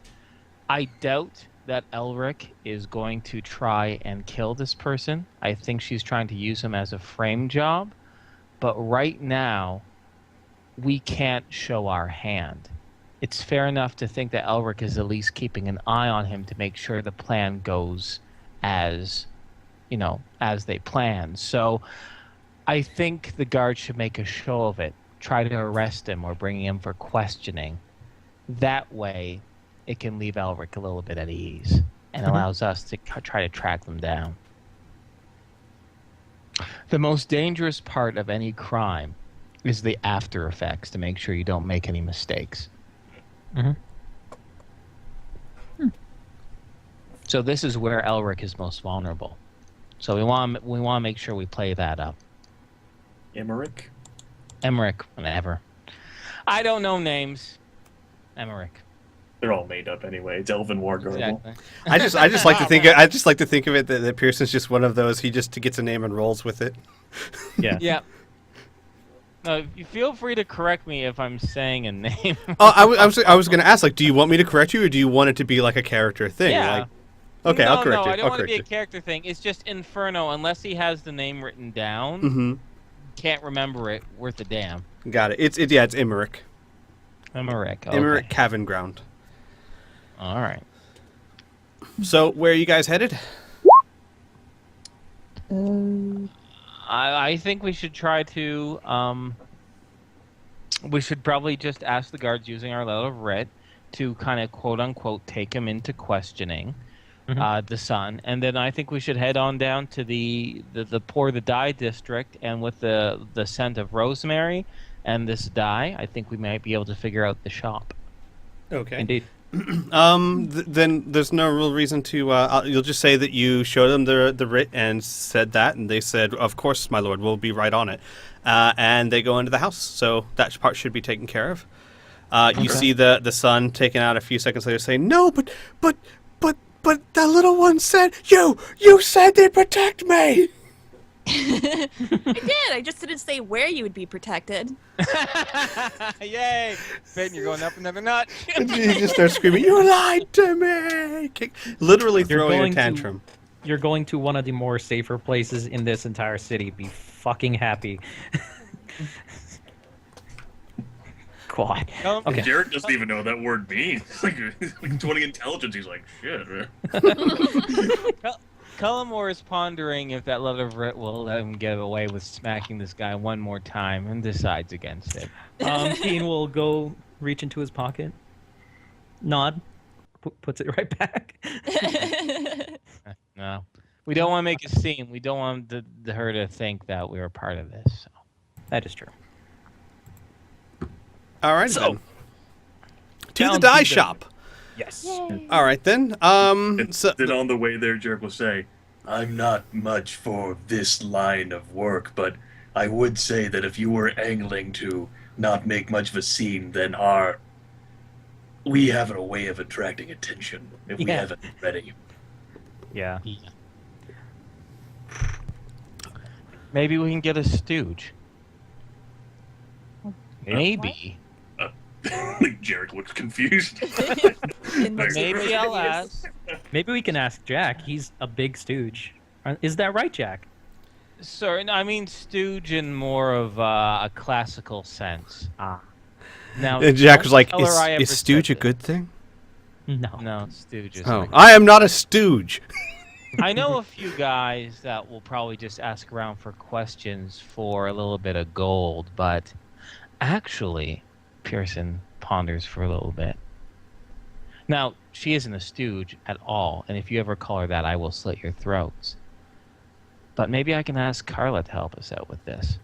I doubt that Elric is going to try and kill this person. I think she's trying to use him as a frame job. But right now, we can't show our hand. It's fair enough to think that Elric is at least keeping an eye on him to make sure the plan goes as they plan. So I think the guard should make a show of it, try to arrest him or bring him for questioning. That way, it can leave Elric a little bit at ease and allows us to try to track them down. The most dangerous part of any crime is the after effects to make sure you don't make any mistakes. So this is where Elric is most vulnerable. So we want to make sure we play that up. Emmerich? Emmerich, whatever. I don't know names. Emmerich. They're all made up anyway. It's Elven War Garble. Exactly. I just like to think of it that Pearson's just one of those. He just gets a name and rolls with it. Yeah. Yeah. No, you feel free to correct me if I'm saying a name. Oh, I was going to ask, like, do you want me to correct you, or do you want it to be like a character thing? Yeah. Like, okay, no, I'll correct no, you. I don't I'll want to correct be a character thing. It's just Inferno. Unless he has the name written down, Mm-hmm. can't remember it. Worth a damn. Got it. It's Emmerich. Emmerich. Okay. Emmerich Cavern Ground. All right. So, where are you guys headed? I think we should try to. We should probably just ask the guards using our letter of writ to kind of quote unquote take him into questioning the son, and then I think we should head on down to the Pour the Dye district, and with the scent of rosemary and this dye, I think we might be able to figure out the shop. Okay. Indeed. Then there's no real reason to. You'll just say that you showed them the writ and said that, and they said, "Of course, my lord, we'll be right on it." And they go into the house, so that part should be taken care of. You see the son taken out a few seconds later, saying, "No, but the little one said you said they'd protect me." I did. I just didn't say where you would be protected. Yay! Finn, you're going up another notch. And he just starts screaming, "You lied to me!" Literally throwing a going to- tantrum. You're going to one of the more safer places in this entire city. Be fucking happy. God. Okay. Jared doesn't even know what that word means. He's like 20 intelligence. He's like, shit, man. Cullimore is pondering if that letter of writ will let him get away with smacking this guy one more time and decides against it. Keen will go reach into his pocket, nod, puts it right back. No. We don't want to make a scene. We don't want her to think that we were part of this. So. That is true. All right, So, then. To down the die to the- shop. Yes. All right, then. So, Then on the way there, Jared will say, I'm not much for this line of work, but I would say that if you were angling to not make much of a scene, then we have a way of attracting attention if we Yeah. have it ready. Yeah. Maybe we can get a stooge. Maybe. Like Jared looks confused. Maybe I'll ask. Maybe we can ask Jack. He's a big stooge. Is that right, Jack? Sorry, I mean stooge in more of a classical sense. Ah. Now, and Jack was like, tell her I ever "Is stooge a said good thing?" No. No, stooge is. Oh, I am not a stooge. I know a few guys that will probably just ask around for questions for a little bit of gold, but actually, Pearson ponders for a little bit. Now, she isn't a stooge at all, and if you ever call her that, I will slit your throats. But maybe I can ask Carla to help us out with this.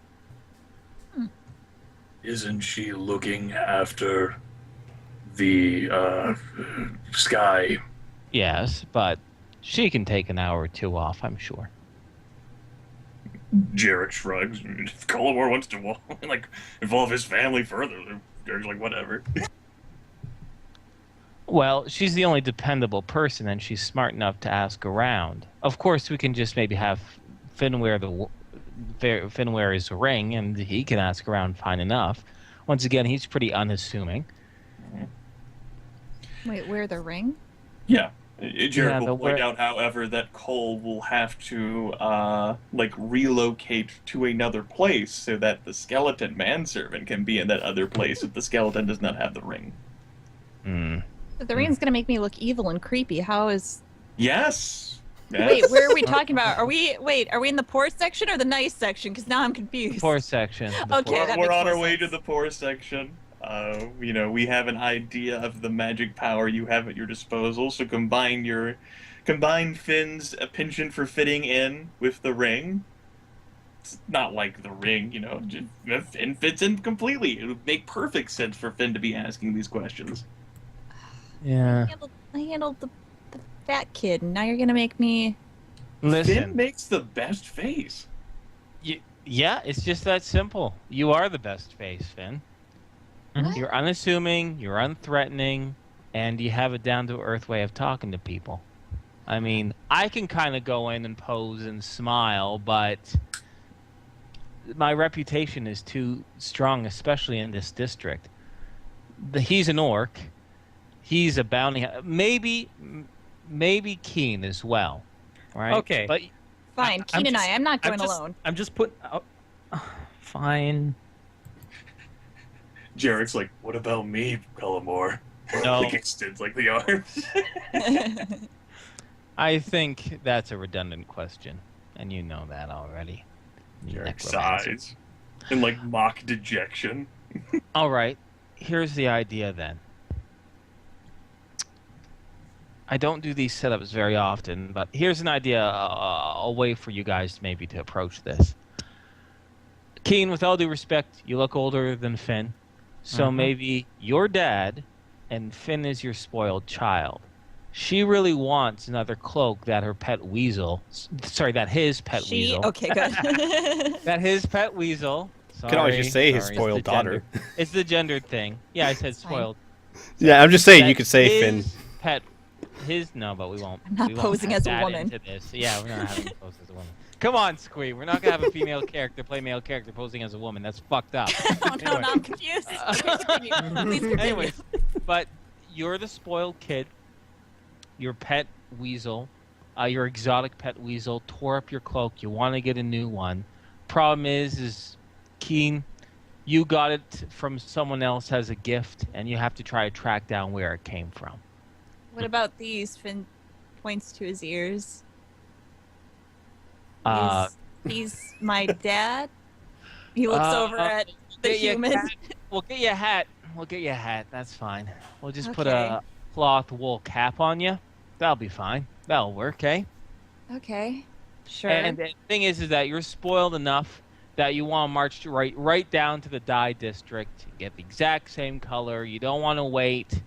Isn't she looking after the sky? Yes, but she can take an hour or two off, I'm sure. Jarek shrugs. If Cullimore wants to involve his family further, Jarek's like, whatever. Well, she's the only dependable person, and she's smart enough to ask around. Of course, we can just maybe have Finn wear his ring, and he can ask around fine enough. Once again, he's pretty unassuming. Wait, wear the ring? Yeah. Jared Yeah, will the point wor- out, however, that Cole will have to relocate to another place so that the skeleton manservant can be in that other place if the skeleton does not have the ring. Hmm. But the ring's gonna make me look evil and creepy. How is... Yes. Wait, where are we talking about? Are we in the poor section or the nice section? Because now I'm confused. Poor section. Okay, that We're makes on more our way to sense. the poor section. We have an idea of the magic power you have at your disposal. So combine Finn's penchant for fitting in with the ring. It's not like the ring, Finn fits in completely. It would make perfect sense for Finn to be asking these questions. Yeah. I handled the fat kid, and now you're gonna make me... Finn Listen. makes the best face. Yeah, it's just that simple. You are the best face, Finn. What? You're unassuming, you're unthreatening, and you have a down-to-earth way of talking to people. I mean, I can kind of go in and pose and smile, but my reputation is too strong, especially in this district. He's an orc. He's a bounty. Maybe Keen as well. Right? Okay. But Fine, I'm Keen and just- I'm not going alone. I'm just putting... fine. Jarek's like, what about me, Cullimore? No. Like extends like the arms. I think that's a redundant question, and you know that already. Jarek Necromancer. sighs. In mock dejection. All right, here's the idea then. I don't do these setups very often, but here's an idea, a way for you guys maybe to approach this. Keen, with all due respect, you look older than Finn, so maybe your dad and Finn is your spoiled child. She really wants another cloak that her pet weasel, that his pet weasel, Okay, good. that his pet weasel. Can always just say his sorry, spoiled it's the daughter. It's the gendered thing. Yeah, I said It's fine. spoiled. Yeah, I'm just saying you That could say Finn. his pet, no, but we won't. I'm not we won't posing add as a that woman. Into this. Yeah, we're not having him pose as a woman. Come on, Squee. We're not gonna have a female character play male character posing as a woman. That's fucked up. Oh no, now I'm confused. Please continue. Please continue. Anyways, but you're the spoiled kid. Your pet weasel, your exotic pet weasel, tore up your cloak. You want to get a new one. Problem is Keen, you got it from someone else as a gift, and you have to try to track down where it came from. What about these? Finn points to his ears. Uh, He's my dad. He looks over at the get your human. cat. We'll get you a hat. We'll get you a hat. That's fine. We'll just put Okay. a cloth wool cap on you. That'll be fine. That'll work, eh? Okay, sure. And the thing is that you're spoiled enough that you want to march right down to the dye district, get the exact same color. You don't want to wait,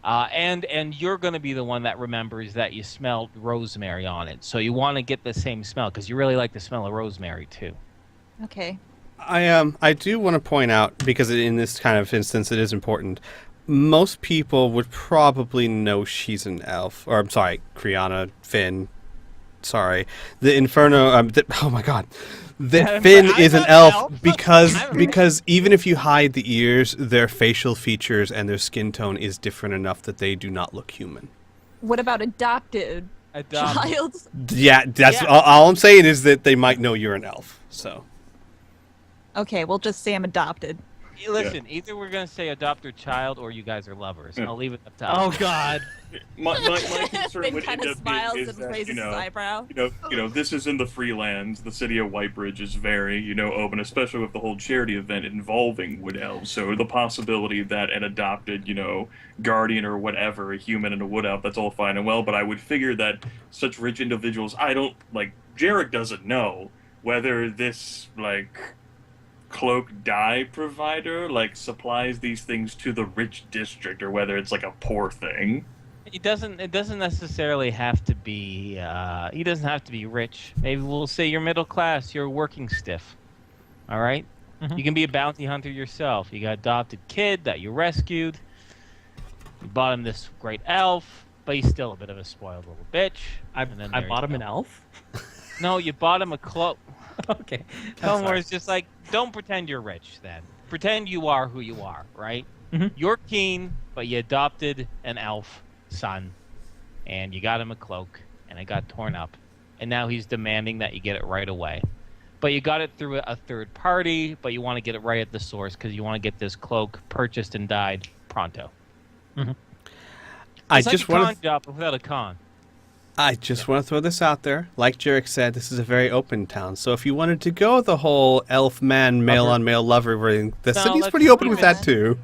and you're going to be the one that remembers that you smelled rosemary on it. So you want to get the same smell because you really like the smell of rosemary too. Okay. I do want to point out, because in this kind of instance it is important, most people would probably know she's an elf. Or, I'm sorry, Kriana, Finn, sorry. The Inferno, oh my god. That Finn is an elf because even if you hide the ears, their facial features and their skin tone is different enough that they do not look human. What about adopted child? Yeah, that's all I'm saying is that they might know you're an elf, so... Okay, we'll just say I'm adopted. Listen, either we're gonna say adopt your child or you guys are lovers. Yeah. I'll leave it up to Oh us. God. My concern Finn would kind end of up being smiles is and that, raises his eyebrow. this is in the Freelands. The city of Whitebridge is very, open, especially with the whole charity event involving wood elves. So the possibility that an adopted, guardian or whatever, a human and a wood elf, that's all fine and well. But I would figure that such rich individuals, Jarek doesn't know whether this, cloak dye provider supplies these things to the rich district or whether it's a poor thing. It doesn't necessarily have to be he doesn't have to be rich. Maybe we'll say you're middle class, you're a working stiff. All right? Mhm. You can be a bounty hunter yourself. You got an adopted kid that you rescued. You bought him this great elf, but he's still a bit of a spoiled little bitch. I And then I there bought you him go. an elf. No, you bought him a cloak. Okay. Elmore is just don't pretend you're rich then. Pretend you are who you are, right? Mhm. You're keen, but you adopted an elf son, and you got him a cloak, and it got torn up. And now he's demanding that you get it right away. But you got it through a third party, but you want to get it right at the source because you want to get this cloak purchased and dyed pronto. I It's just like a want con job without a con. I just want to throw this out there. Like Jarek said, this is a very open town. So if you wanted to go the whole elf man male on male lover thing, the No, city's let's pretty open with leave it. that too.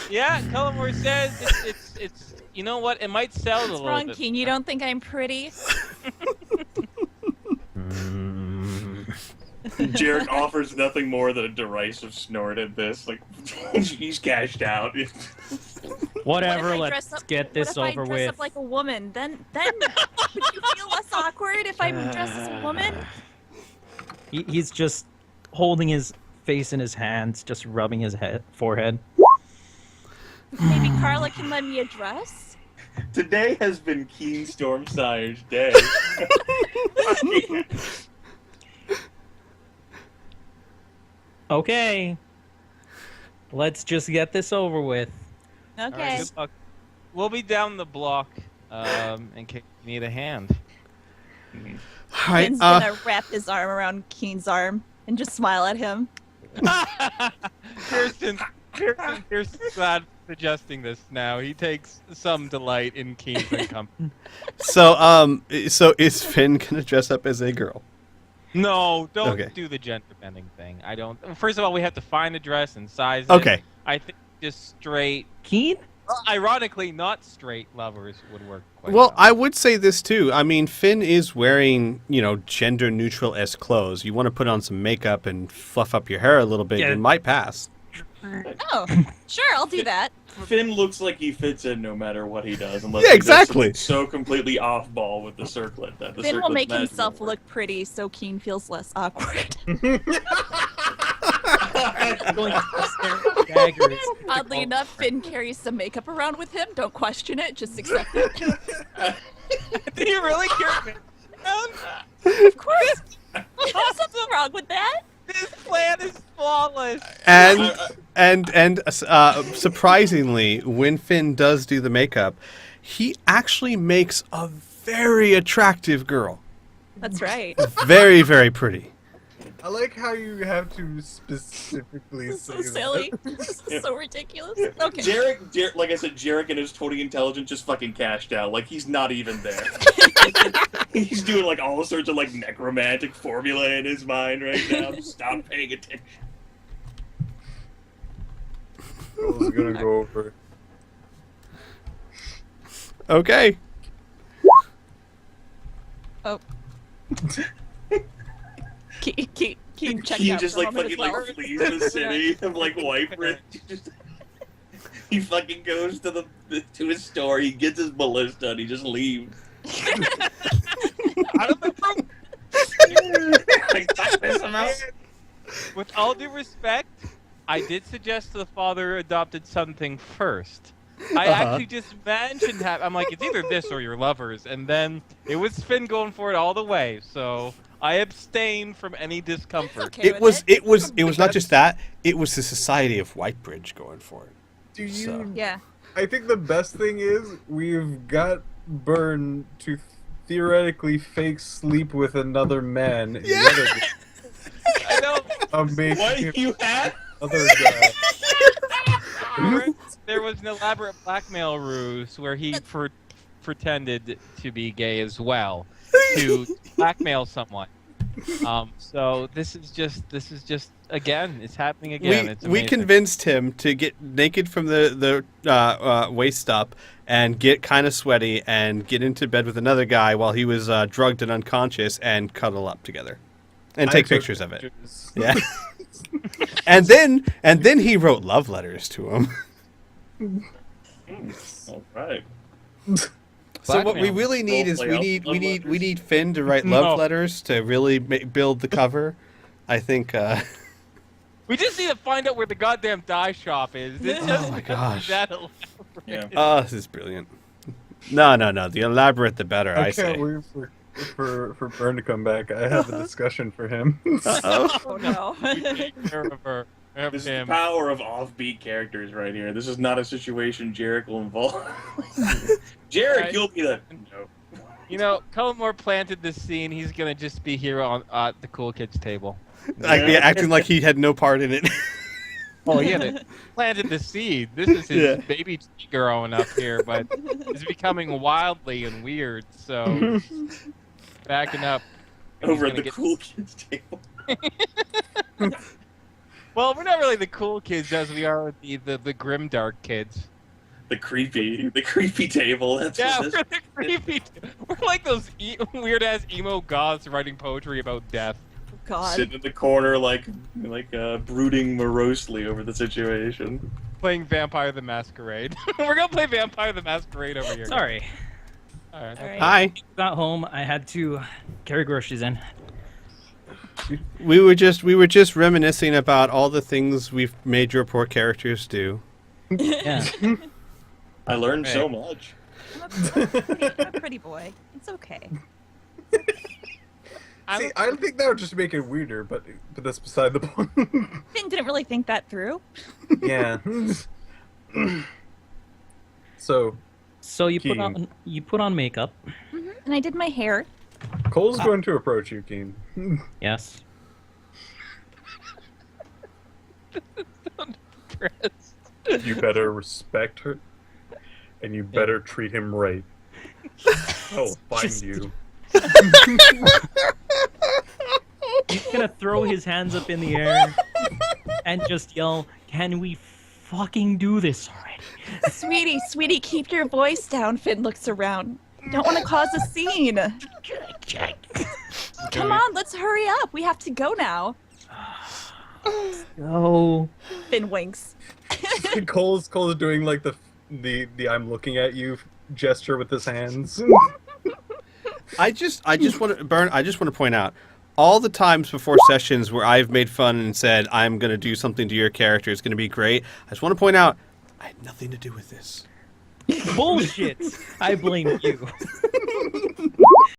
Yeah, Cullimore says it's you know what? It might sound a What's little wrong, bit. Keen? You don't think I'm pretty? Jarek offers nothing more than a derisive snort at this. He's cashed out. Whatever. What if I dress Let's up- get this what if over I dress with. up like a woman? Then would you feel less awkward if I'm dressed as a woman? He's just holding his face in his hands, just rubbing his forehead. Maybe Carla can lend me a dress? Today has been Keen Stormsire's day. Okay. Let's just get this over with. All right, Okay. good luck. We'll be down the block in case you need a hand. All right, Finn's gonna wrap his arm around Keen's arm and just smile at him. Pearson's glad suggesting this now. He takes some delight in Keen's income. so is Finn gonna dress up as a girl? No, don't Okay. do the gender bending thing. I don't. First of all, we have to find a dress and size it. Okay. I think just straight, Keen? ironically, not straight lovers would work quite Well, I would say this too. I mean, Finn is wearing, gender neutral-esque clothes. You want to put on some makeup and fluff up your hair a little bit, Yeah. it might pass. Oh, sure, I'll do that. Finn looks like he fits in no matter what he does, unless Yeah, he does exactly. something so completely off ball with the circlet that the Finn will circlet's make magic himself won't work. look pretty so Keen feels less awkward. Going to stare daggers. Oddly enough, Finn carries some makeup around with him. Don't question it, just accept it. Do you really care? Of course. There's something wrong with that. This plan is flawless. And surprisingly, when Finn does do the makeup, he actually makes a very attractive girl. That's right. Very, very pretty. I like how you have to specifically This say is so silly. This is so ridiculous. Okay. Jarek, like I said, Jarek and his totally intelligent just fucking cashed out. Like, he's not even there. He's doing, like, all sorts of, like, necromantic formula in his mind right now. Just stop paying attention. I was gonna go over. Okay. Oh. Keen checked He out just, for a like, moment fucking, as well. like, flees the city of, like, Whitebridge. He fucking goes to to his store, he gets his ballista, and he just leaves. Out of the room. Like, fuck this amount. With all due respect, I did suggest the father adopted something first. I actually just mentioned that. I'm like, it's either this or your lovers, and then it was Finn going for it all the way. So I abstained from any discomfort. Okay It with was not just that. It was the Society of Whitebridge going for it. Do you? So. Yeah. I think the best thing is we've got Burn to theoretically fake sleep with another man. in the Yeah. other game. I know. Make What him you had? other guy. There was an elaborate blackmail ruse where he pretended to be gay as well to blackmail someone. So this is just again, it's happening again. It's We amazing. convinced him to get naked from the waist up and get kind of sweaty and get into bed with another guy while he was drugged and unconscious and cuddle up together and take pictures of it. Yeah. and then he wrote love letters to him. All right. So what we Blackmail. really need is Roleplay we love need Finn to write love No. letters to really build the cover. I think. We just need to find out where the goddamn dye shop is. Oh my gosh. That elaborate. Yeah. Oh, this is brilliant. No. The elaborate, the better. I I say. can't wait for Burn to come back. I have a discussion for him. Uh-oh. Oh no. We take care of her. Of This is the him. power of offbeat characters right here. This is not a situation Jarek will involve. Jarek, Right. you'll be the no. You know, Cullimore planted this scene. He's gonna just be here on the cool kids table. Like Yeah. acting like he had no part in it. Oh, he had planted the seed. This is his Yeah. baby growing up here, but it's becoming wildly and weird. So backing up. and he's Over at gonna the get- cool kids table. Well, we're not really the cool kids as we are the grimdark kids. The creepy table. That's Yeah, what we're this, the creepy. We're like those weird ass emo goths writing poetry about death. God. sitting in the corner like brooding morosely over the situation. Playing Vampire the Masquerade. We're gonna play Vampire the Masquerade over here. Sorry. All right. All right. Hi. Got home. I had to carry groceries in. We were just reminiscing about all the things we've made your poor characters do. Yeah. I learned so Hey. much. I'm a pretty boy. It's okay. See, I think that would just make it weirder, but that's beside the point. Finn didn't really think that through. Yeah. So, So you put Keen. on makeup. And I did my hair. Cole's going to approach you, Keen. Yes. You better respect her, and you better treat him right. I'll find Just- you. He's gonna throw his hands up in the air and just yell, "Can we fucking do this already?" Sweetie, keep your voice down. Finn looks around. Don't want to cause a scene. Come on, let's hurry up. We have to go now. Oh, Finn winks. Cole's doing like the I'm looking at you gesture with his hands. I just want to point out all the times before sessions where I've made fun and said I'm going to do something to your character, it's going to be great. I just want to point out I had nothing to do with this. bullshit! I blame you.